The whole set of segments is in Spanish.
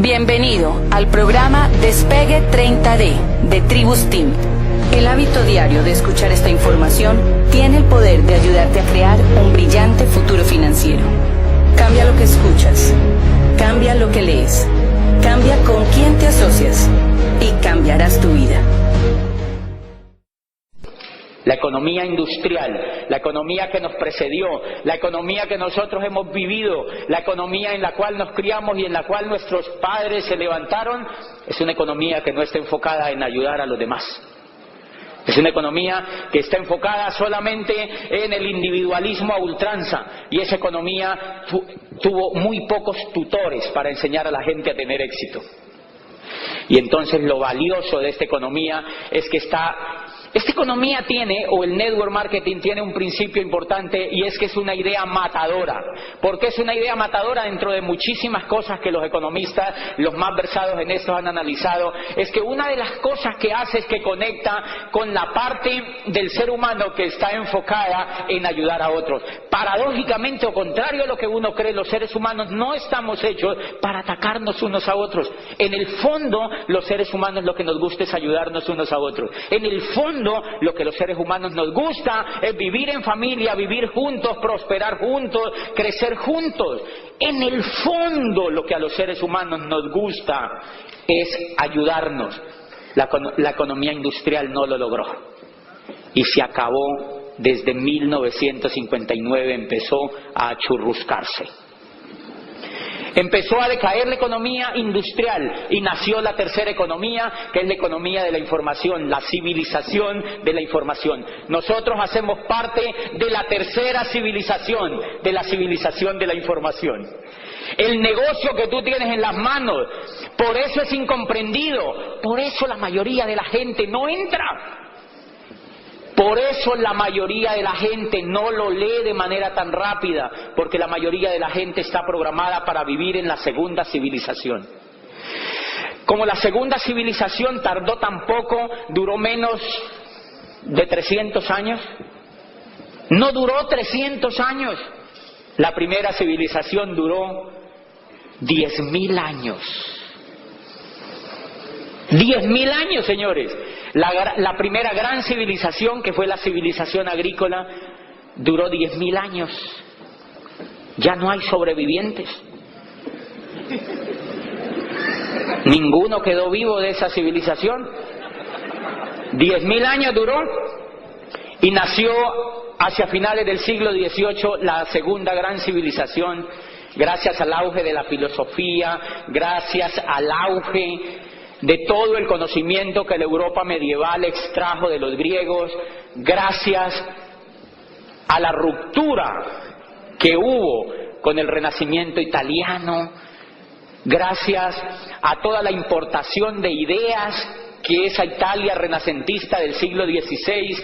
Bienvenido al programa Despegue 30D de Tribus Team. El hábito diario de escuchar esta información tiene el poder de ayudarte a crear un brillante futuro financiero. Cambia lo que escuchas, cambia lo que lees, cambia con quién te asocias y cambiarás tu vida. La economía industrial, la economía que nos precedió, la economía que nosotros hemos vivido, la economía en la cual nos criamos y en la cual nuestros padres se levantaron, es una economía que no está enfocada en ayudar a los demás. Es una economía que está enfocada solamente en el individualismo a ultranza, y esa economía tuvo muy pocos tutores para enseñar a la gente a tener éxito. Y entonces lo valioso de esta economía es que esta economía tiene, o el network marketing tiene un principio importante, y es que es una idea matadora. ¿Por qué es una idea matadora? Dentro de muchísimas cosas que los economistas, los más versados en esto, han analizado, es que una de las cosas que hace es que conecta con la parte del ser humano que está enfocada en ayudar a otros. Paradójicamente, o contrario a lo que uno cree, los seres humanos no estamos hechos para atacarnos unos a otros. En el fondo, los seres humanos lo que nos gusta es ayudarnos unos a otros. En el fondo, lo que los seres humanos nos gusta es vivir en familia, vivir juntos, prosperar juntos, crecer juntos. En el fondo, lo que a los seres humanos nos gusta es ayudarnos. La economía industrial no lo logró y se acabó. Desde 1959 empezó a achurruscarse. Empezó a decaer la economía industrial y nació la tercera economía, que es la economía de la información, la civilización de la información. Nosotros hacemos parte de la tercera civilización, de la civilización de la información. El negocio que tú tienes en las manos, por eso es incomprendido, por eso la mayoría de la gente no entra. Por eso la mayoría de la gente no lo lee de manera tan rápida, porque la mayoría de la gente está programada para vivir en la segunda civilización. Como la segunda civilización tardó tan poco, duró menos de 300 años. No duró 300 años. La primera civilización duró 10.000 años. 10.000 años, señores. La primera gran civilización, que fue la civilización agrícola, duró 10.000 años. Ya no hay sobrevivientes. Ninguno quedó vivo de esa civilización. 10.000 años duró y nació hacia finales del siglo XVIII la segunda gran civilización, gracias al auge de la filosofía, gracias al auge de todo el conocimiento que la Europa medieval extrajo de los griegos, gracias a la ruptura que hubo con el Renacimiento italiano, gracias a toda la importación de ideas que esa Italia renacentista del siglo XVI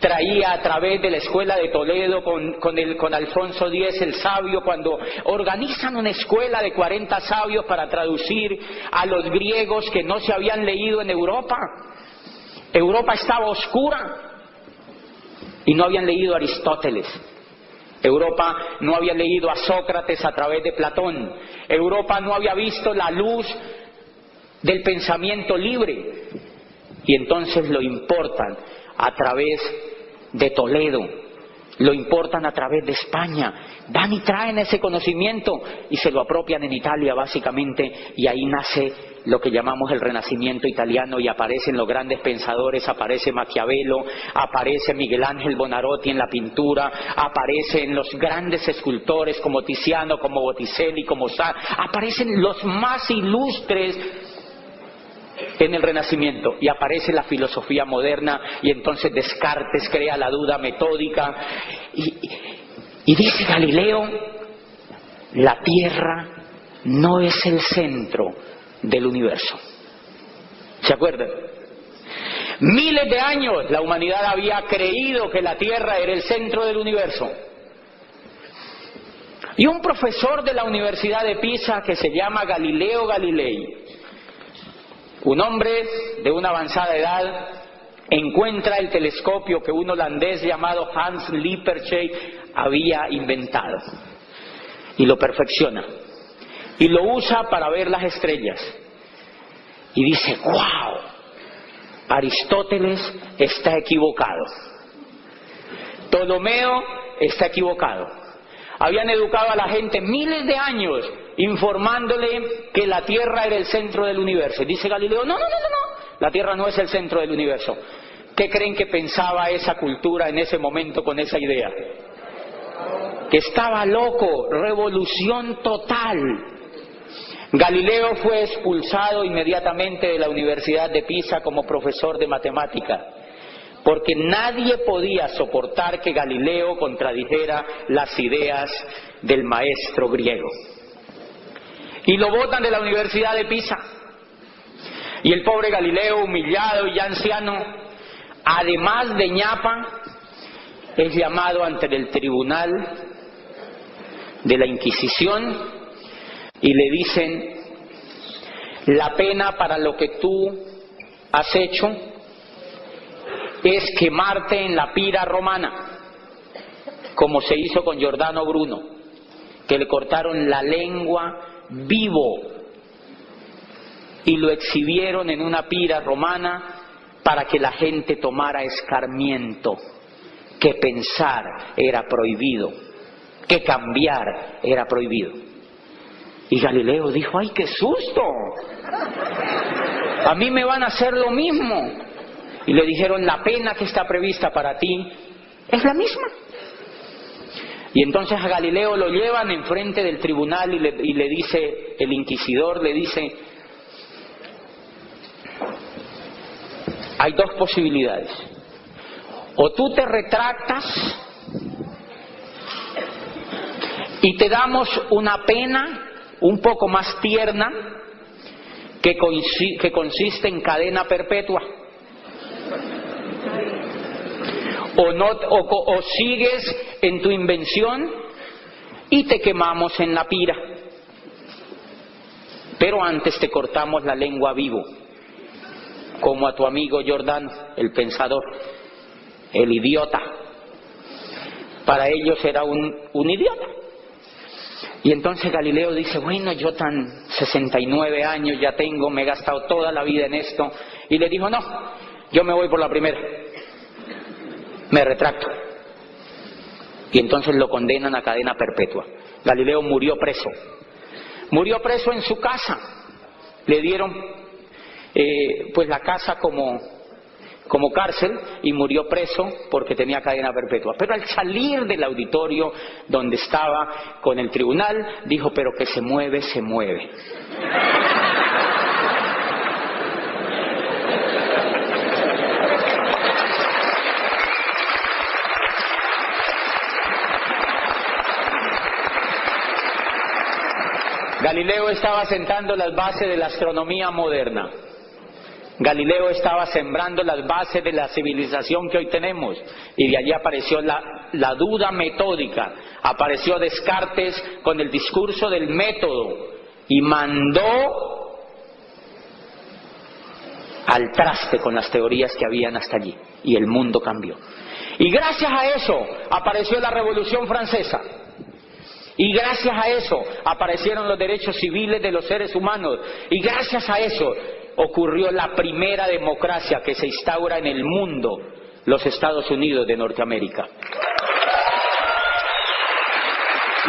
traía a través de la escuela de Toledo con Alfonso X el Sabio, cuando organizan una escuela de 40 sabios para traducir a los griegos que no se habían leído en Europa. Europa estaba oscura y no habían leído a Aristóteles. Europa no había leído a Sócrates a través de Platón. Europa no había visto la luz del pensamiento libre. Y entonces lo importan a través de Toledo, lo importan a través de España, van y traen ese conocimiento y se lo apropian en Italia básicamente, y ahí nace lo que llamamos el Renacimiento italiano, y aparecen los grandes pensadores, aparece Maquiavelo, aparece Miguel Ángel Buonarroti en la pintura, aparecen los grandes escultores como Tiziano, como Botticelli, como aparecen los más ilustres en el Renacimiento, y aparece la filosofía moderna, y entonces Descartes crea la duda metódica, y dice Galileo: la Tierra no es el centro del universo. ¿Se acuerdan? Miles de años la humanidad había creído que la Tierra era el centro del universo. Y un profesor de la Universidad de Pisa, que se llama Galileo Galilei, un hombre de una avanzada edad, encuentra el telescopio que un holandés llamado Hans Lippershey había inventado y lo perfecciona. y lo usa para ver las estrellas. Y dice, ¡wow! Aristóteles está equivocado. Ptolomeo está equivocado. Habían educado a la gente miles de años informándole que la Tierra era el centro del universo. Dice Galileo, no, la Tierra no es el centro del universo. ¿Qué creen que pensaba esa cultura en ese momento con esa idea? Que estaba loco, revolución total. Galileo fue expulsado inmediatamente de la Universidad de Pisa como profesor de matemática, porque nadie podía soportar que Galileo contradijera las ideas del maestro griego. Y lo botan de la Universidad de Pisa. Y el pobre Galileo, humillado y ya anciano, además de ñapa, es llamado ante el tribunal de la Inquisición y le dicen, la pena para lo que tú has hecho es quemarte en la pira romana, como se hizo con Giordano Bruno, que le cortaron la lengua vivo y lo exhibieron en una pira romana para que la gente tomara escarmiento, que pensar era prohibido, que cambiar era prohibido. Y Galileo dijo, ¡ay, qué susto! A mí me van a hacer lo mismo. Y le dijeron, la pena que está prevista para ti es la misma. Y entonces a Galileo lo llevan enfrente del tribunal y le dice, el inquisidor le dice, hay dos posibilidades. O tú te retractas y te damos una pena un poco más tierna que consiste en cadena perpetua, o sigues en tu invención y te quemamos en la pira, pero antes te cortamos la lengua vivo, como a tu amigo Giordano, el pensador, el idiota. Para ellos era un idiota. Y entonces Galileo dice, bueno, yo tan 69 años ya tengo, me he gastado toda la vida en esto. Y le dijo, no, yo me voy por la primera, me retracto. Y entonces lo condenan a cadena perpetua. Galileo murió preso en su casa. Le dieron pues la casa como cárcel y murió preso porque tenía cadena perpetua. Pero al salir del auditorio donde estaba con el tribunal, dijo, pero que se mueve, se mueve. Galileo estaba sentando las bases de la astronomía moderna. Galileo estaba sembrando las bases de la civilización que hoy tenemos, y de allí apareció la duda metódica, apareció Descartes con el discurso del método y mandó al traste con las teorías que habían hasta allí, y el mundo cambió. Y gracias a eso apareció la Revolución Francesa. Y gracias a eso aparecieron los derechos civiles de los seres humanos. Y gracias a eso ocurrió la primera democracia que se instaura en el mundo, los Estados Unidos de Norteamérica.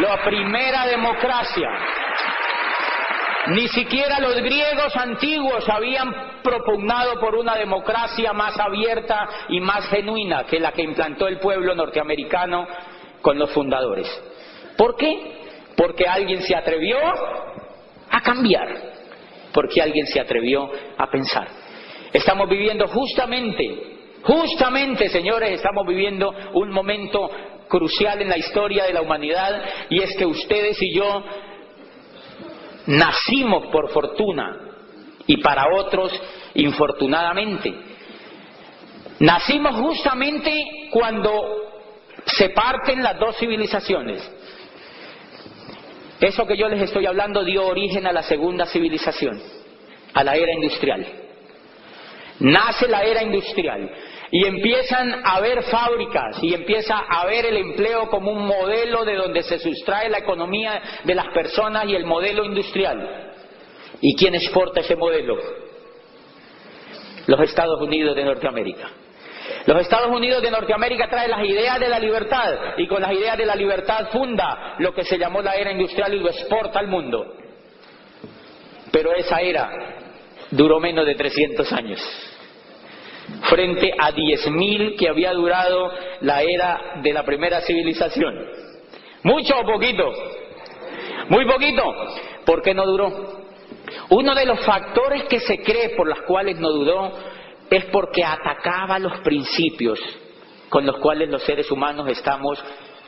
La primera democracia. Ni siquiera los griegos antiguos habían propugnado por una democracia más abierta y más genuina que la que implantó el pueblo norteamericano con los fundadores. ¿Por qué? Porque alguien se atrevió a cambiar, porque alguien se atrevió a pensar. Estamos viviendo justamente, señores, estamos viviendo un momento crucial en la historia de la humanidad, y es que ustedes y yo nacimos por fortuna y para otros infortunadamente. Nacimos justamente cuando se parten las dos civilizaciones. Eso que yo les estoy hablando dio origen a la segunda civilización, a la era industrial. Nace la era industrial. Y empiezan a haber fábricas y empieza a haber el empleo como un modelo de donde se sustrae la economía de las personas y el modelo industrial. ¿Y quién exporta ese modelo? Los Estados Unidos de Norteamérica. Los Estados Unidos de Norteamérica traen las ideas de la libertad y con las ideas de la libertad funda lo que se llamó la era industrial y lo exporta al mundo. Pero esa era duró menos de 300 años. Frente a 10.000 que había durado la era de la primera civilización. ¿Mucho o poquito? Muy poquito. ¿Por qué no duró? Uno de los factores que se cree por los cuales no duró es porque atacaba los principios con los cuales los seres humanos estamos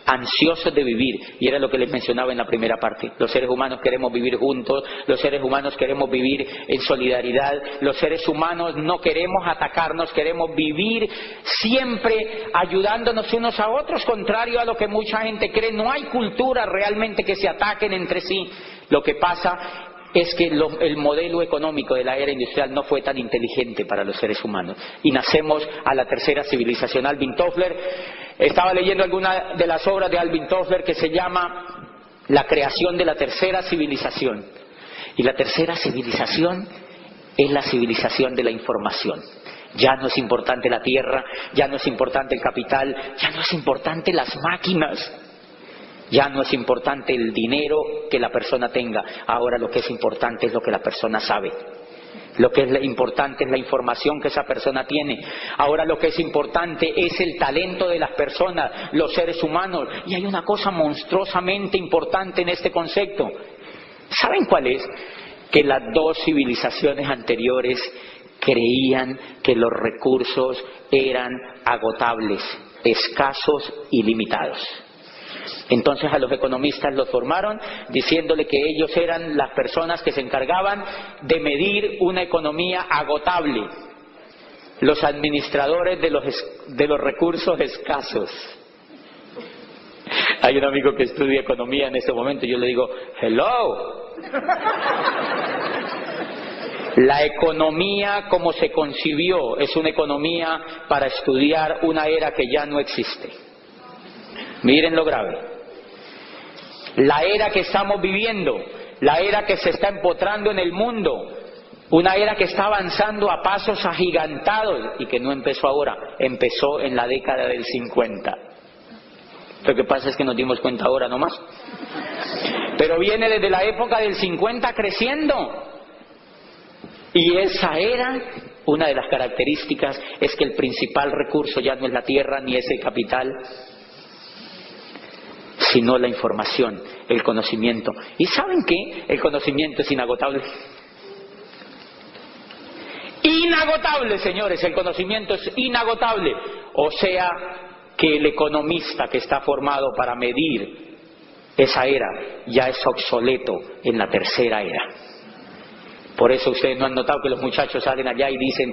ansiosos de vivir, y era lo que les mencionaba en la primera parte. Los seres humanos queremos vivir juntos, los seres humanos queremos vivir en solidaridad, los seres humanos no queremos atacarnos, queremos vivir siempre ayudándonos unos a otros, contrario a lo que mucha gente cree. No hay cultura realmente que se ataquen entre sí. Lo que pasa es que el modelo económico de la era industrial no fue tan inteligente para los seres humanos. Y nacemos a la tercera civilización. Alvin Toffler, estaba leyendo alguna de las obras de Alvin Toffler que se llama La creación de la tercera civilización. Y la tercera civilización es la civilización de la información. Ya no es importante la tierra, ya no es importante el capital, ya no es importante las máquinas. Ya no es importante el dinero que la persona tenga. Ahora lo que es importante es lo que la persona sabe. Lo que es importante es la información que esa persona tiene. Ahora lo que es importante es el talento de las personas, los seres humanos. Y hay una cosa monstruosamente importante en este concepto. ¿Saben cuál es? Que las dos civilizaciones anteriores creían que los recursos eran agotables, escasos y limitados. Entonces a los economistas los formaron diciéndole que ellos eran las personas que se encargaban de medir una economía agotable, los administradores de los recursos escasos. Hay un amigo que estudia economía en este momento y yo le digo, hello. La economía como se concibió es una economía para estudiar una era que ya no existe. Miren lo grave. La era que estamos viviendo, la era que se está empotrando en el mundo, una era que está avanzando a pasos agigantados y que no empezó ahora, empezó en la década del 50. Lo que pasa es que nos dimos cuenta ahora nomás. Pero viene desde la época del 50 creciendo. Y esa era, una de las características es que el principal recurso ya no es la tierra ni es el capital, sino la información, el conocimiento. ¿Y saben qué? El conocimiento es inagotable. Inagotable, señores, el conocimiento es inagotable. O sea, que el economista que está formado para medir esa era ya es obsoleto en la tercera era. Por eso ustedes no han notado que los muchachos salen allá y dicen,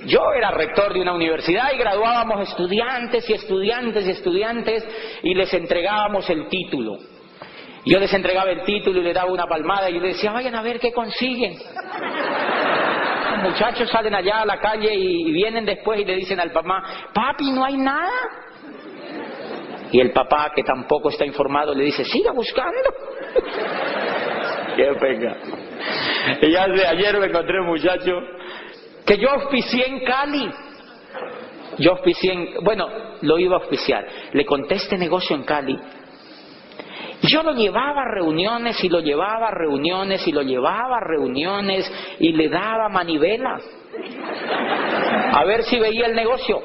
yo era rector de una universidad y graduábamos estudiantes y estudiantes y estudiantes y les entregábamos el título. Yo les entregaba el título y les daba una palmada y les decía, vayan a ver qué consiguen. Los muchachos salen allá a la calle y vienen después y le dicen al papá, papi, ¿no hay nada? Y el papá, que tampoco está informado, le dice, siga buscando. Qué pena. Y ayer me encontré un muchacho que yo auspicié en Cali. Lo iba a auspiciar. Le conté este negocio en Cali. Yo lo llevaba a reuniones y lo llevaba a reuniones y lo llevaba a reuniones y le daba manivela a ver si veía el negocio.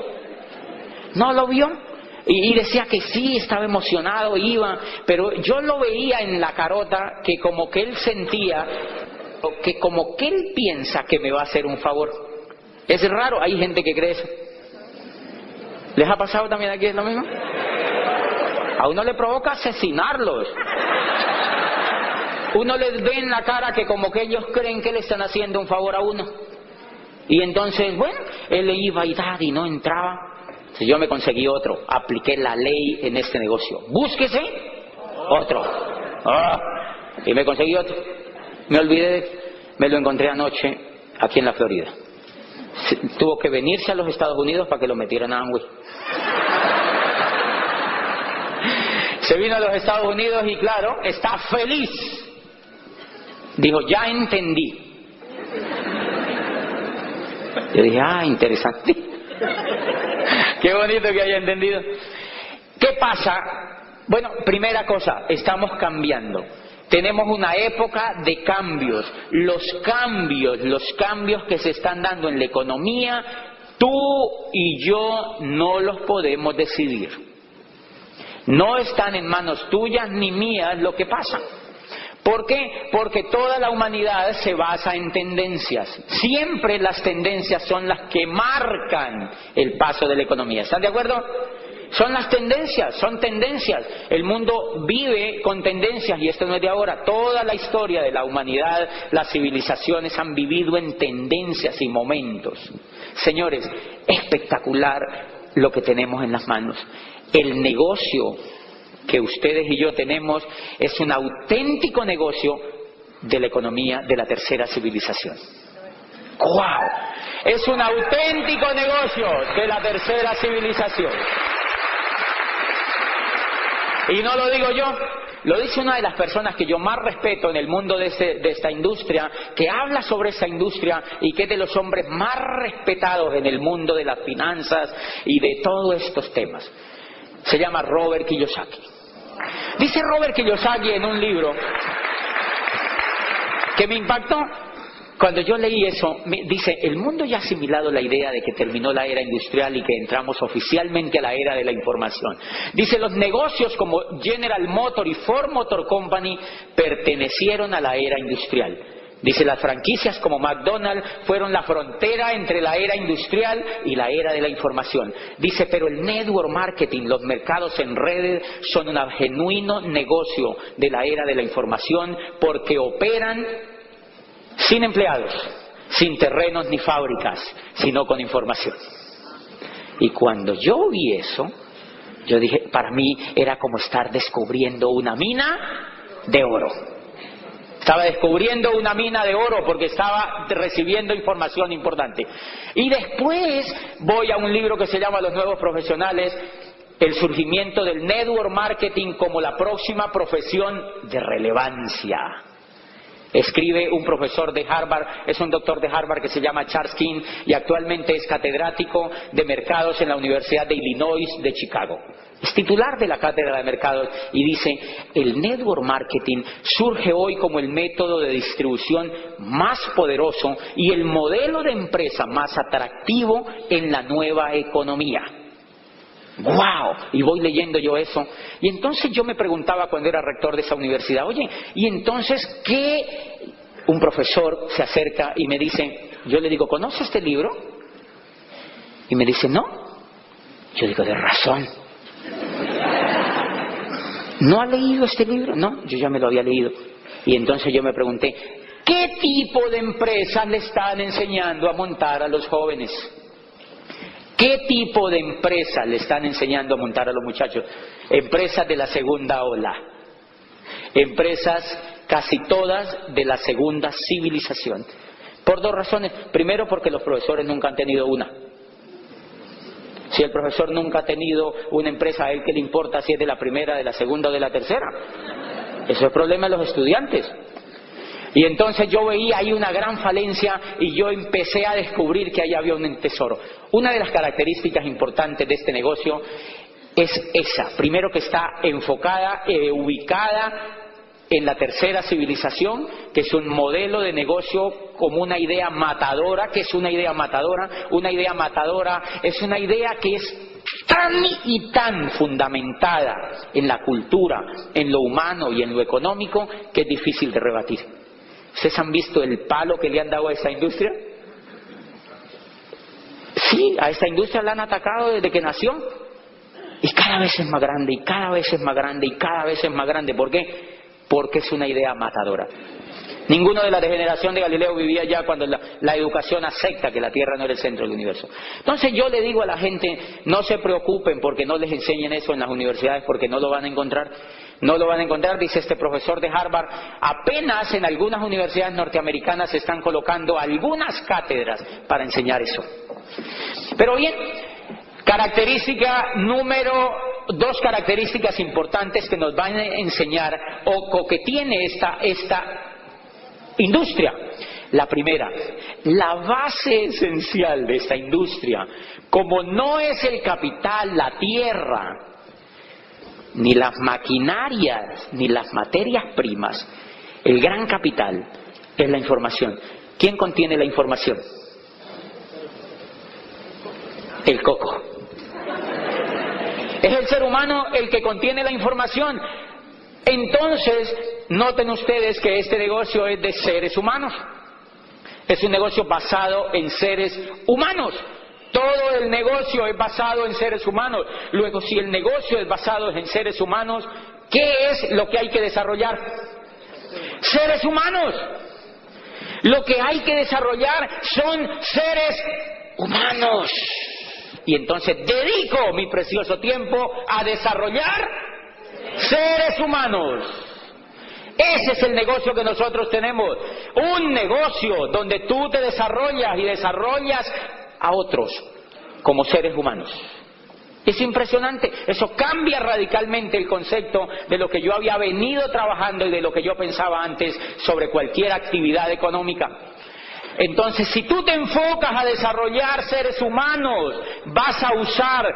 No lo vio. Y decía que sí, estaba emocionado, iba, pero yo lo veía en la carota que como que él sentía, que como que él piensa que me va a hacer un favor. Es raro, hay gente que cree eso. ¿Les ha pasado también aquí lo mismo? A uno le provoca asesinarlos. Uno les ve en la cara que como que ellos creen que le están haciendo un favor a uno. Y entonces, bueno, él le iba y daba y no entraba. Si yo me conseguí otro, apliqué la ley en este negocio. Búsquese otro. Y me conseguí otro. Me olvidé, me lo encontré anoche aquí en la Florida. tuvo que venirse a los Estados Unidos para que lo metieran a Amway. Se vino a los Estados Unidos y claro, está feliz. Dijo, ya entendí. Yo dije, interesante. Qué bonito que haya entendido. ¿Qué pasa? Bueno, primera cosa, estamos cambiando. Tenemos una época de cambios. Los cambios que se están dando en la economía, tú y yo no los podemos decidir. No están en manos tuyas ni mías lo que pasa. ¿Por qué? Porque toda la humanidad se basa en tendencias. Siempre las tendencias son las que marcan el paso de la economía. ¿Están de acuerdo? Son las tendencias, son tendencias. El mundo vive con tendencias y esto no es de ahora. Toda la historia de la humanidad, las civilizaciones han vivido en tendencias y momentos. Señores, espectacular lo que tenemos en las manos. El negocio que ustedes y yo tenemos es un auténtico negocio de la economía de la tercera civilización. ¡Guau! Es un auténtico negocio de la tercera civilización. Y no lo digo yo, lo dice una de las personas que yo más respeto en el mundo de esta industria, que habla sobre esa industria y que es de los hombres más respetados en el mundo de las finanzas y de todos estos temas. Se llama Robert Kiyosaki. Dice Robert Kiyosaki en un libro que me impactó. Cuando yo leí eso, dice, el mundo ya ha asimilado la idea de que terminó la era industrial y que entramos oficialmente a la era de la información. Dice, los negocios como General Motors y Ford Motor Company pertenecieron a la era industrial. Dice, las franquicias como McDonald's fueron la frontera entre la era industrial y la era de la información. Dice, pero el network marketing, los mercados en redes, son un genuino negocio de la era de la información porque operan sin empleados, sin terrenos ni fábricas, sino con información. Y cuando yo vi eso, yo dije, para mí era como estar descubriendo una mina de oro. Estaba descubriendo una mina de oro porque estaba recibiendo información importante. Y después voy a un libro que se llama Los Nuevos Profesionales, el surgimiento del network marketing como la próxima profesión de relevancia. Escribe un profesor de Harvard, es un doctor de Harvard que se llama Charles King y actualmente es catedrático de mercados en la Universidad de Illinois de Chicago. Es titular de la cátedra de mercados y dice, el network marketing surge hoy como el método de distribución más poderoso y el modelo de empresa más atractivo en la nueva economía. ¡Wow! Y voy leyendo yo eso. Y entonces yo me preguntaba cuando era rector de esa universidad, oye, ¿y entonces qué? Un profesor se acerca y me dice, yo le digo, ¿conoce este libro? Y me dice, no. Yo digo, de razón. ¿No ha leído este libro? No, yo ya me lo había leído. Y entonces yo me pregunté, ¿qué tipo de empresas le están enseñando a montar a los jóvenes? ¿Qué tipo de empresas le están enseñando a montar a los muchachos? Empresas de la segunda ola. Empresas casi todas de la segunda civilización. Por dos razones. Primero, porque los profesores nunca han tenido una. Si el profesor nunca ha tenido una empresa, ¿a él qué le importa si es de la primera, de la segunda o de la tercera? Eso es el problema de los estudiantes. Y entonces yo veía ahí una gran falencia y yo empecé a descubrir que ahí había un tesoro. Una de las características importantes de este negocio es esa. Primero, que está enfocada, ubicada en la tercera civilización, que es un modelo de negocio como una idea matadora. ¿Qué es una idea matadora? Una idea matadora es una idea que es tan y tan fundamentada en la cultura, en lo humano y en lo económico, que es difícil de rebatir. ¿Ustedes han visto el palo que le han dado a esta industria? Sí, a esta industria la han atacado desde que nació. Y cada vez es más grande, y cada vez es más grande, y cada vez es más grande. ¿Por qué? Porque es una idea matadora. Ninguno de la degeneración de Galileo vivía ya cuando la educación acepta que la Tierra no era el centro del universo. Entonces yo le digo a la gente, no se preocupen porque no les enseñen eso en las universidades, porque no lo van a encontrar. No lo van a encontrar, dice este profesor de Harvard. Apenas en algunas universidades norteamericanas se están colocando algunas cátedras para enseñar eso. Pero bien, dos características importantes que nos van a enseñar o que tiene esta industria. La primera, la base esencial de esta industria, como no es el capital, la tierra, ni las maquinarias, ni las materias primas, el gran capital es la información. ¿Quién contiene la información? El coco. Es el ser humano el que contiene la información. Entonces, noten ustedes que este negocio es de seres humanos. Es un negocio basado en seres humanos. Todo el negocio es basado en seres humanos. Luego, si el negocio es basado en seres humanos, ¿qué es lo que hay que desarrollar? Seres humanos. Lo que hay que desarrollar son seres humanos. Y entonces dedico mi precioso tiempo a desarrollar seres humanos. Ese es el negocio que nosotros tenemos. Un negocio donde tú te desarrollas y desarrollas a otros como seres humanos. Es impresionante. Eso cambia radicalmente el concepto de lo que yo había venido trabajando y de lo que yo pensaba antes sobre cualquier actividad económica. Entonces, si tú te enfocas a desarrollar seres humanos, vas a usar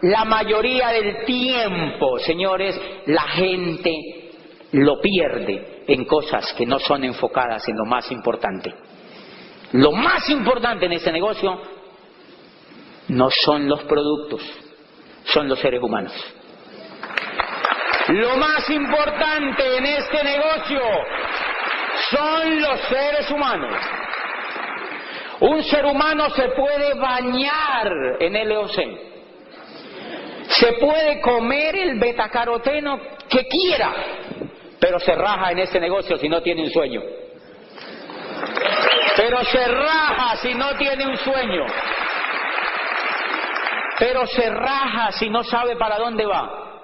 la mayoría del tiempo, señores, la gente lo pierde en cosas que no son enfocadas en lo más importante. Lo más importante en este negocio no son los productos, son los seres humanos. Lo más importante en este negocio son los seres humanos. Un ser humano se puede bañar en LOC, se puede comer el betacaroteno que quiera, pero se raja en este negocio si no tiene un sueño. Pero se raja si no tiene un sueño. Pero se raja si no sabe para dónde va.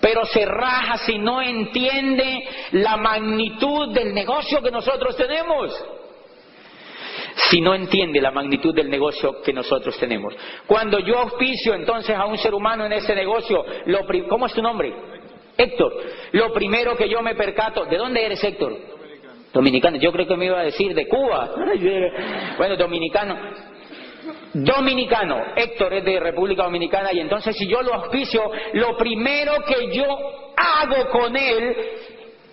Pero se raja si no entiende la magnitud del negocio que nosotros tenemos. Si no entiende la magnitud del negocio que nosotros tenemos. Cuando yo auspicio entonces a un ser humano en ese negocio, ¿cómo es tu nombre? Héctor. Lo primero que yo me percato, ¿de dónde eres, Héctor? Dominicano. Yo creo que me iba a decir de Cuba. Bueno, dominicano. Héctor es de República Dominicana, y entonces si yo lo auspicio, lo primero que yo hago con él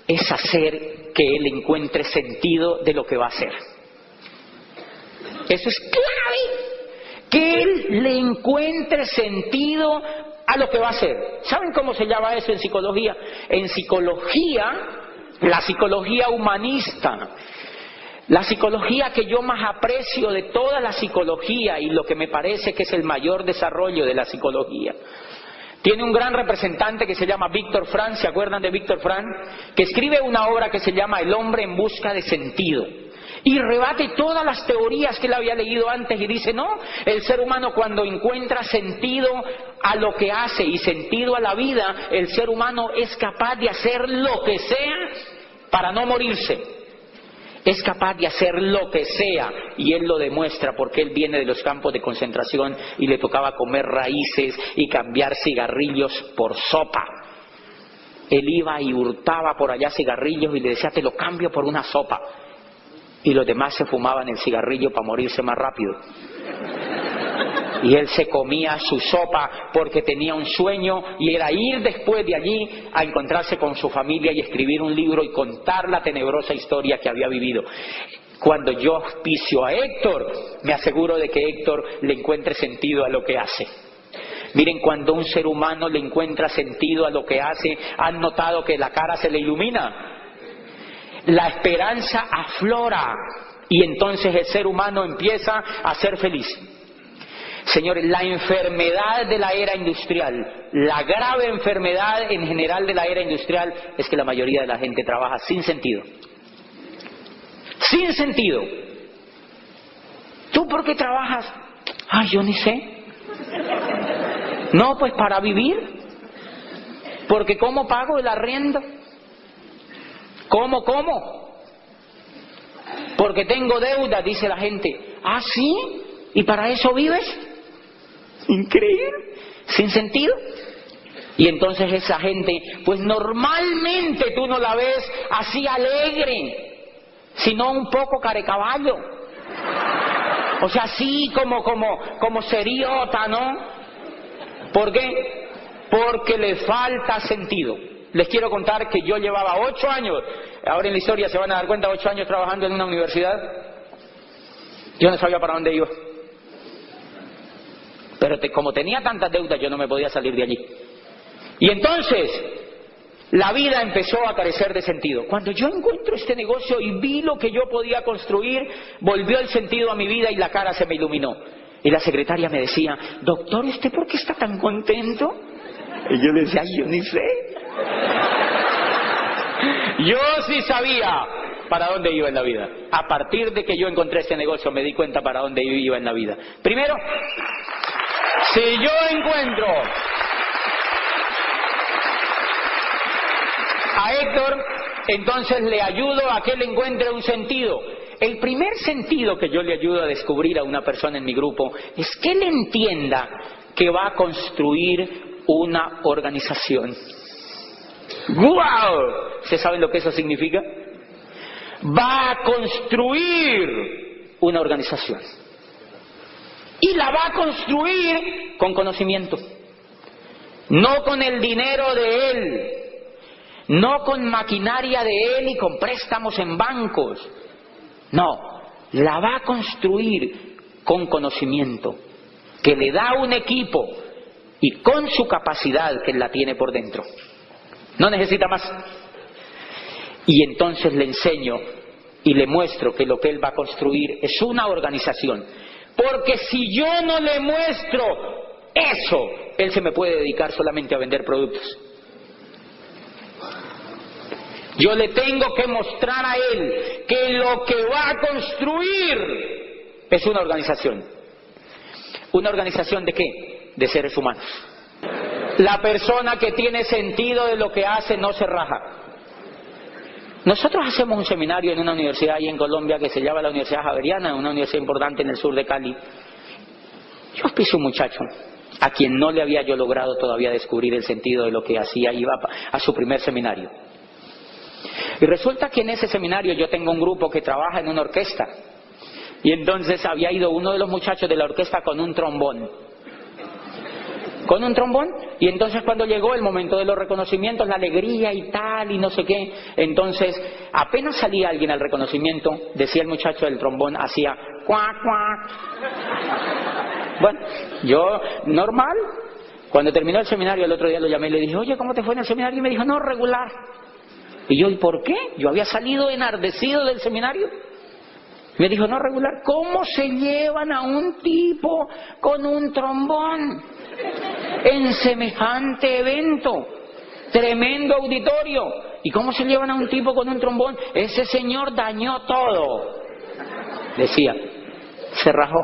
es hacer que él encuentre sentido de lo que va a hacer. Eso es clave, que él le encuentre sentido a lo que va a hacer. ¿Saben cómo se llama eso en psicología? En psicología, la psicología humanista, la psicología que yo más aprecio de toda la psicología y lo que me parece que es el mayor desarrollo de la psicología, tiene un gran representante que se llama Víctor Frank. ¿Se acuerdan de Víctor Frank? Que escribe una obra que se llama El hombre en busca de sentido. Y rebate todas las teorías que él había leído antes y dice, no, el ser humano cuando encuentra sentido a lo que hace y sentido a la vida, el ser humano es capaz de hacer lo que sea para no morirse. Es capaz de hacer lo que sea, y él lo demuestra porque él viene de los campos de concentración y le tocaba comer raíces y cambiar cigarrillos por sopa. Él iba y hurtaba por allá cigarrillos y le decía, te lo cambio por una sopa. Y los demás se fumaban el cigarrillo para morirse más rápido. Y él se comía su sopa porque tenía un sueño, y era ir después de allí a encontrarse con su familia y escribir un libro y contar la tenebrosa historia que había vivido. Cuando yo auspicio a Héctor, me aseguro de que Héctor le encuentre sentido a lo que hace. Miren, cuando un ser humano le encuentra sentido a lo que hace, ¿han notado que la cara se le ilumina? La esperanza aflora y entonces el ser humano empieza a ser feliz. Señores, la enfermedad de la era industrial, la grave enfermedad en general de la era industrial, es que la mayoría de la gente trabaja sin sentido. Sin sentido. ¿Tú por qué trabajas? Ay, yo ni sé. No, pues para vivir. Porque ¿cómo pago el arriendo? ¿Cómo? Porque tengo deuda, dice la gente. ¿Ah, sí? ¿Y para eso vives? Increíble, sin sentido. Y entonces esa gente, pues normalmente tú no la ves así alegre, sino un poco carecaballo. O sea, así como seriota, ¿no? ¿Por qué? Porque le falta sentido. Les quiero contar que yo llevaba 8 años, ahora en la historia se van a dar cuenta, 8 años trabajando en una universidad. Yo no sabía para dónde iba. Pero como tenía tantas deudas, yo no me podía salir de allí. Y entonces, la vida empezó a carecer de sentido. Cuando yo encuentro este negocio y vi lo que yo podía construir, volvió el sentido a mi vida y la cara se me iluminó. Y la secretaria me decía, doctor, ¿usted por qué está tan contento? Y yo le decía, yo ni sé. Yo sí sabía para dónde iba en la vida. A partir de que yo encontré este negocio me di cuenta para dónde iba en la vida. Primero, si yo encuentro a Héctor, entonces le ayudo a que él encuentre un sentido. El primer sentido que yo le ayudo a descubrir a una persona en mi grupo es que él entienda que va a construir una organización. ¡Guau! ¿Ustedes saben lo que eso significa? Va a construir una organización. Y la va a construir con conocimiento. No con el dinero de él. No con maquinaria de él y con préstamos en bancos. No, la va a construir con conocimiento, que le da un equipo y con su capacidad que él la tiene por dentro. No necesita más. Y entonces le enseño y le muestro que lo que él va a construir es una organización. Porque si yo no le muestro eso, él se me puede dedicar solamente a vender productos. Yo le tengo que mostrar a él que lo que va a construir es una organización. ¿Una organización de qué? De seres humanos. La persona que tiene sentido de lo que hace no se raja. Nosotros hacemos un seminario en una universidad ahí en Colombia que se llama la Universidad Javeriana, una universidad importante en el sur de Cali. Yo auspicio un muchacho a quien no le había yo logrado todavía descubrir el sentido de lo que hacía, iba a su primer seminario. Y resulta que en ese seminario yo tengo un grupo que trabaja en una orquesta. Y entonces había ido uno de los muchachos de la orquesta con un trombón. Y entonces cuando llegó el momento de los reconocimientos, la alegría y tal y no sé qué, entonces apenas salía alguien al reconocimiento, decía el muchacho del trombón, hacía cuac, cuac. Bueno, yo normal. Cuando terminó el seminario el otro día lo llamé y le dije, oye, ¿cómo te fue en el seminario? Y me dijo, no, regular. Y yo, ¿y por qué? Yo había salido enardecido del seminario. Me dijo, no, regular. ¿Cómo se llevan a un tipo con un trombón en semejante evento? Tremendo auditorio. ¿Y cómo se llevan a un tipo con un trombón? Ese señor dañó todo. Decía, se rajó.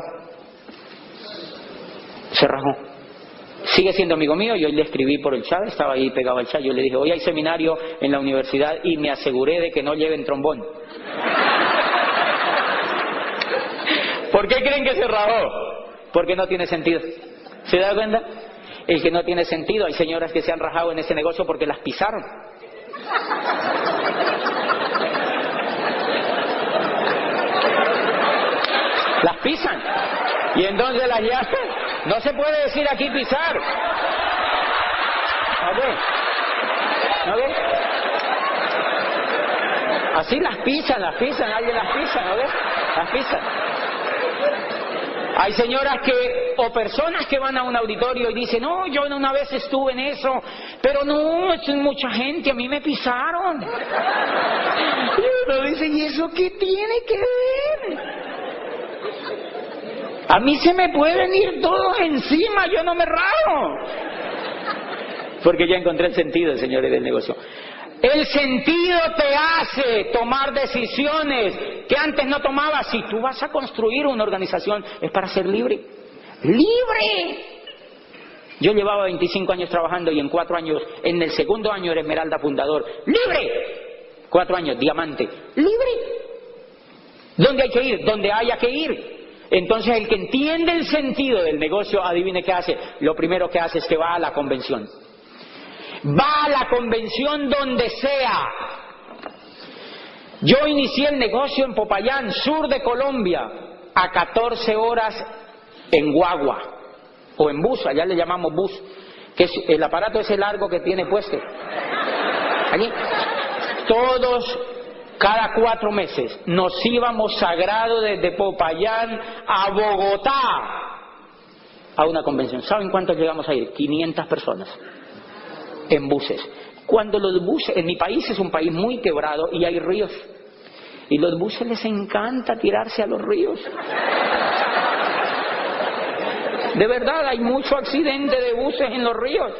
Sigue siendo amigo mío, yo le escribí por el chat, estaba ahí pegado al chat, yo le dije, hoy hay seminario en la universidad y me aseguré de que no lleven trombón. ¿Por qué creen que se rajó? Porque no tiene sentido. ¿Se da cuenta? El que no tiene sentido, hay señoras que se han rajado en ese negocio porque las pisaron. Las pisan. Y entonces las llaman. No se puede decir aquí pisar. ¿Ok? Así las pisan, alguien las pisa, ¿ok? Las pisan. Hay señoras o personas que van a un auditorio y dicen, no, yo una vez estuve en eso, pero no, es mucha gente, a mí me pisaron. Y uno dice, ¿y eso qué tiene que ver? A mí se me pueden ir todos encima, yo no me rajo. Porque ya encontré el sentido, señores, del negocio. El sentido te hace tomar decisiones que antes no tomabas. Si tú vas a construir una organización, es para ser libre. ¡Libre! Yo llevaba 25 años trabajando y en 4 años, en el segundo año era Esmeralda fundador. ¡Libre! 4 años, diamante. ¡Libre! ¿Dónde hay que ir? Donde haya que ir. Entonces el que entiende el sentido del negocio, adivine qué hace. Lo primero que hace es que va a la convención. Va a la convención donde sea. Yo inicié el negocio en Popayán, sur de Colombia, a 14 horas en guagua o en bus, allá le llamamos bus, que es el aparato ese largo que tiene puesto. Allí. Todos, cada 4 meses, nos íbamos sagrado desde Popayán a Bogotá a una convención. ¿Saben cuántos llegamos a ir? 500 personas en buses. Cuando los buses, en mi país es un país muy quebrado y hay ríos, y los buses les encanta tirarse a los ríos. De verdad, hay mucho accidente de buses en los ríos.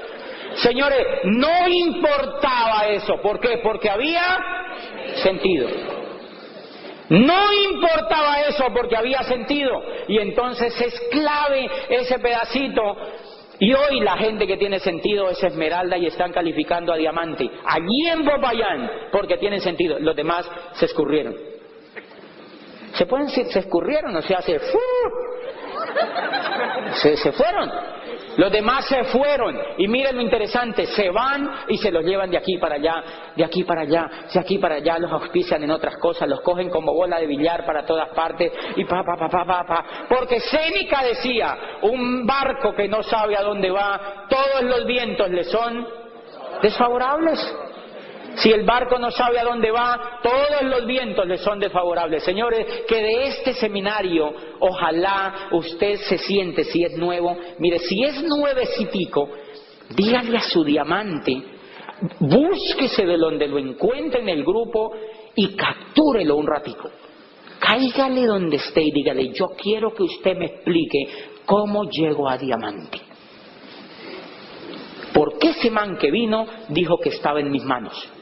Señores, no importaba eso. ¿Por qué? Porque había sentido. No importaba eso porque había sentido. Y entonces es clave ese pedacito. Y hoy la gente que tiene sentido es esmeralda y están calificando a diamante. Allí en Popayán, porque tienen sentido. Los demás se escurrieron. Se pueden decir, se escurrieron, o sea, se fueron. Los demás se fueron. Y miren lo interesante, se van y se los llevan de aquí para allá, de aquí para allá, de aquí para allá, los auspician en otras cosas, los cogen como bola de billar para todas partes y porque Séneca decía, un barco que no sabe a dónde va, todos los vientos le son desfavorables. Si el barco no sabe a dónde va, todos los vientos le son desfavorables. Señores, que de este seminario, ojalá usted se siente, si es nuevo, mire, si es nuevecitico, dígale a su diamante, búsquese de donde lo encuentre en el grupo y captúrelo un ratico. Cáigale donde esté y dígale, yo quiero que usted me explique cómo llego a diamante. Porque ese man que vino dijo que estaba en mis manos.